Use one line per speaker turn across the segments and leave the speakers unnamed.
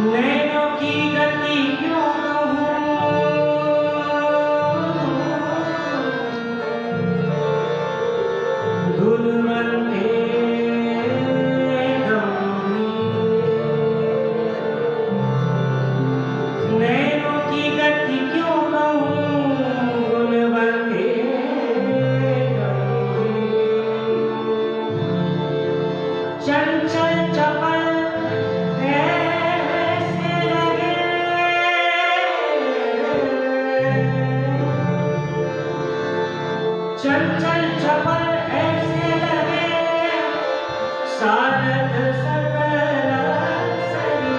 नैनों की गति क्यों कहूँ, धुन बनते गंभीर। नैनों की गति क्यों कहूँ, धुन बनते गंभीर। चंचल चपल चंचल चपल ऐसे लगे, सारद सकल शरीर,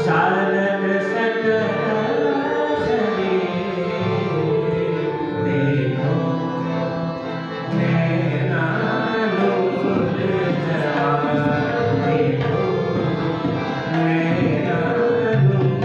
सारद सकल शरीर। देखो नैना नूर जवान, देखो नैना नूर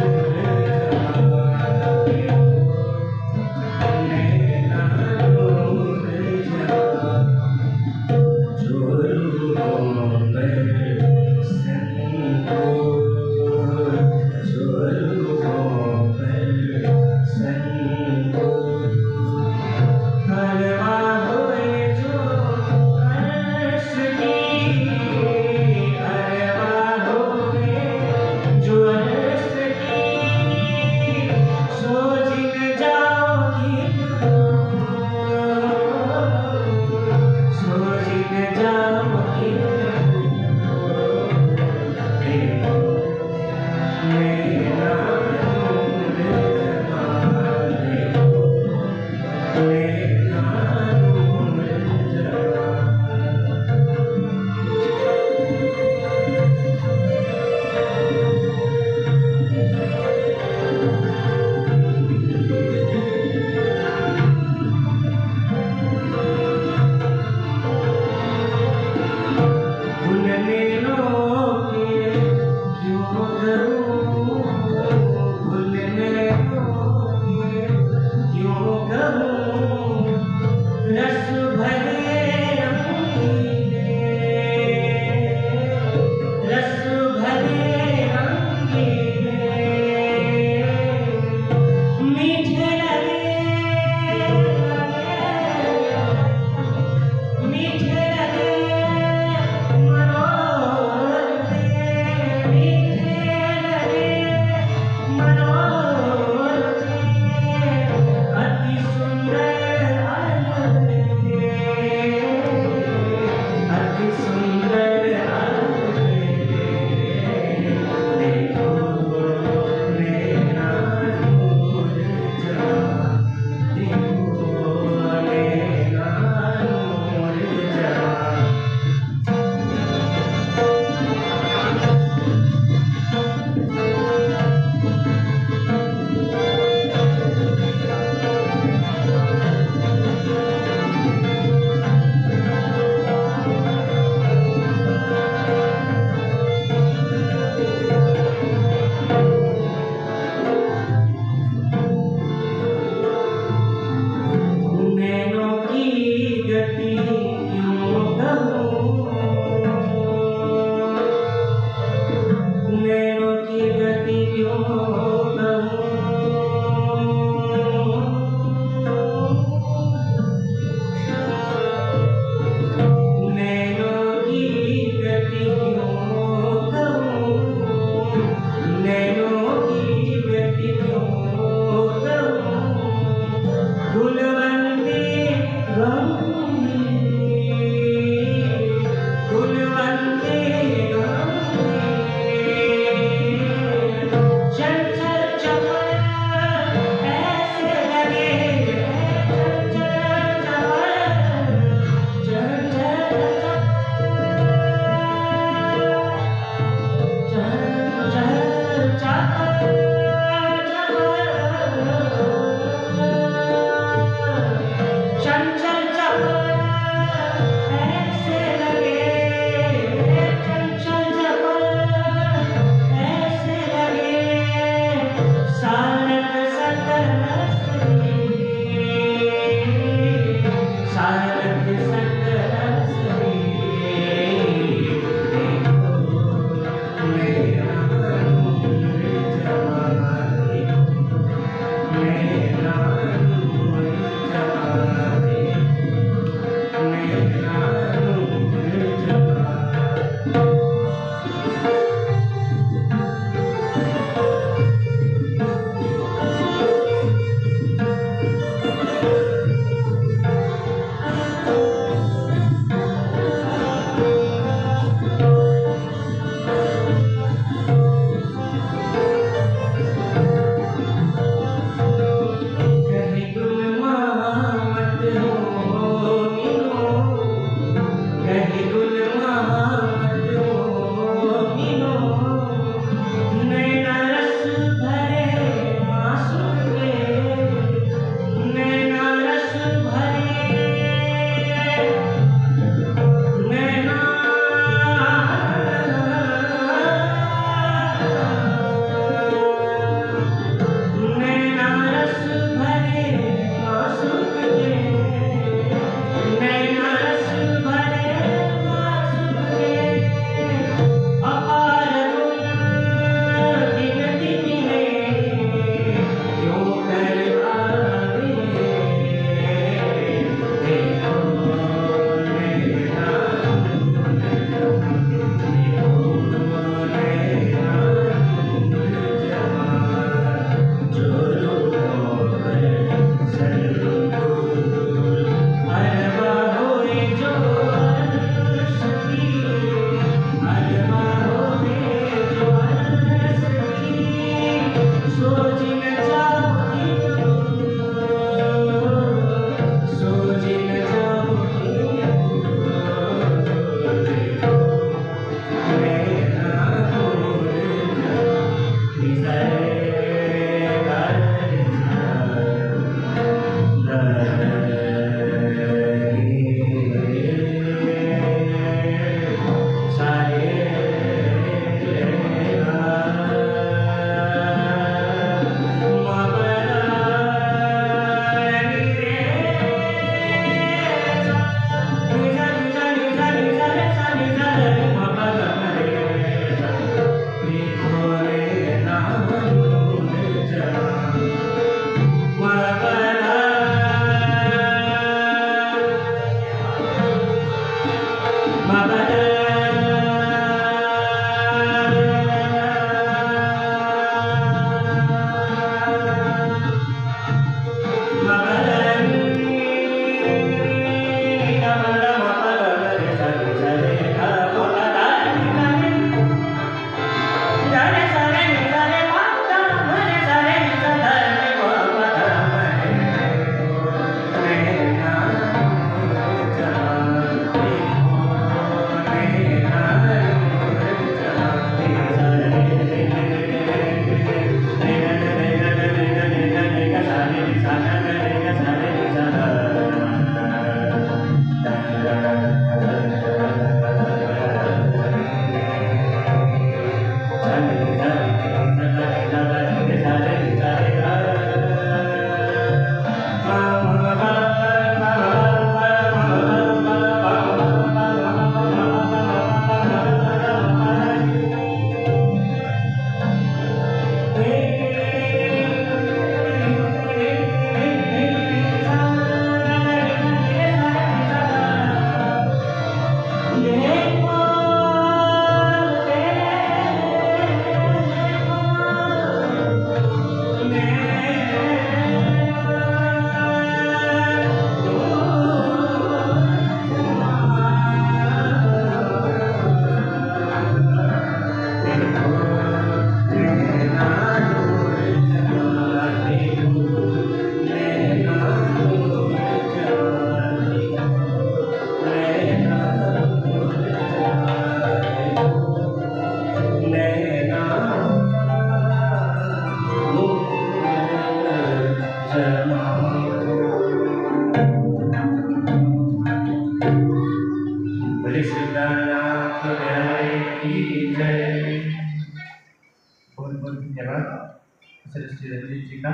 श्री रंजीत जी का।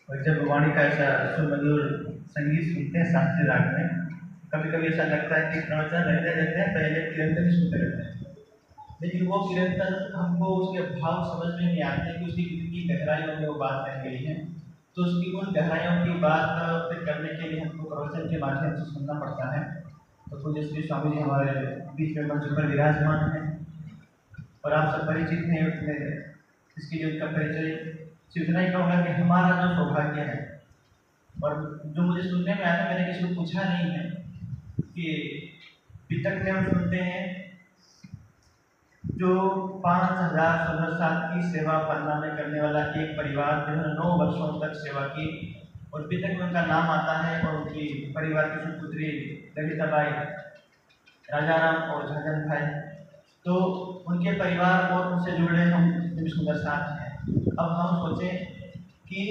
और जब वाणी का ऐसा सुमधुर संगीत सुनते हैं शास्त्रीय राग में, कभी कभी ऐसा लगता है कि प्रवचन रहते रहते हैं पहले कीर्तन सुनते रहते हैं, लेकिन वो कीर्तन हमको उसके भाव समझ में नहीं आते कि उसकी कितनी गहराइयों में वो बात रह गई है। तो उसकी उन गहराइयों की बात फिर करने के लिए हमको प्रवचन के माध्यम से सुनना पड़ता है। तो पूज्य श्री स्वामी जी हमारे बीच में मंच पर विराजमान हैं और आप सब परिचित हैं उसमें, इसके लिए उनका परिचय सिर्फ इतना ही कहूँगा कि हमारा जो सौभाग्य है, और जो मुझे सुनने में आया, मैंने किसी को पूछा नहीं है कि अभी तक में हम सुनते हैं जो 5016 साल की सेवा पन्ना में करने वाला एक परिवार जिन्होंने 9 वर्षों तक सेवा की, और अभी तक में उनका नाम आता है और उनकी परिवार की सुपुत्री ललिताबाई, राजाराम और झांझन भाई, तो उनके परिवार और उनसे जुड़े हम इतने सुंदर साथ हैं। अब हम सोचें कि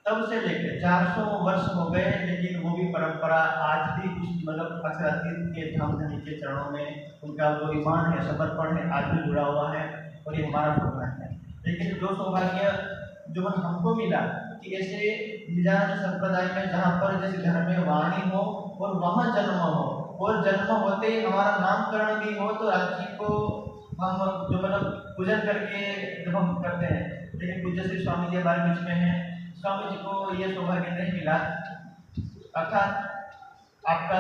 तब से लेकर 400 वर्ष हो गए, लेकिन वो भी परंपरा आज भी उस मतलब अक्षरातीत के धाम धनी के चरणों में उनका जो ईमान है, समर्पण है, आज भी जुड़ा हुआ है, और ये हमारा सौभाग्य है। लेकिन जो सौभाग्य जो हमको मिला कि ऐसे निजानंद संप्रदाय में जहाँ पर जैसे घर में वाणी हो और वहाँ जन्म हो, और जन्म होते ही हमारा नामकरण भी हो, तो राखी को हम जो मतलब पूजन करके जब हम करते हैं, लेकिन पूज्य श्री स्वामी जी हमारे बीच में हैं, स्वामी जी को ये सौभाग्य नहीं मिला। अर्थात आपका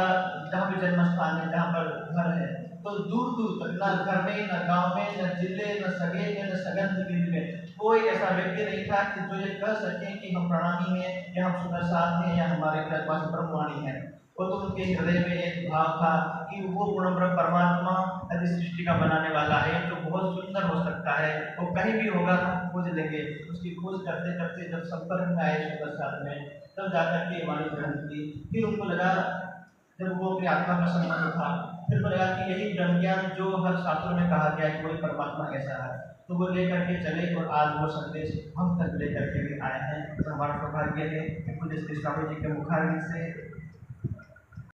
जहाँ भी जन्म स्थान है, जहाँ पर घर है, तो दूर दूर तक न घर में, न गांव में, न जिले, न सगे में, न सगन में कोई ऐसा व्यक्ति नहीं था कि जो ये कह सके कि हम प्रणामी हैं या हम सुंदर साथ हैं या हमारे पास ब्रह्मवाणी है। वो तो उनके हृदय में एक भाव था कि वो पूर्ण ब्रह्म परमात्मा यदि सृष्टि का बनाने वाला है तो बहुत सुंदर हो सकता है, वो कहीं भी होगा हम खोज लेंगे। उसकी खोज करते करते जब संपर्क में आए सुंदर साथ में, तब जाकर के वाणी ग्रहण की। फिर उनको लगा, जब वो अपनी आत्मा का संबंध था, फिर को लगा कि यही ब्रह्म ज्ञान जो हर शास्त्रों में कहा गया कि वही परमात्मा कैसा है, तो वो लेकर के चले और आज वो संदेश हम तक लेकर के भी आए हैं। तो हमारा सौभाग्य है कि पूज्य श्री स्वामी जी के मुखारविंद से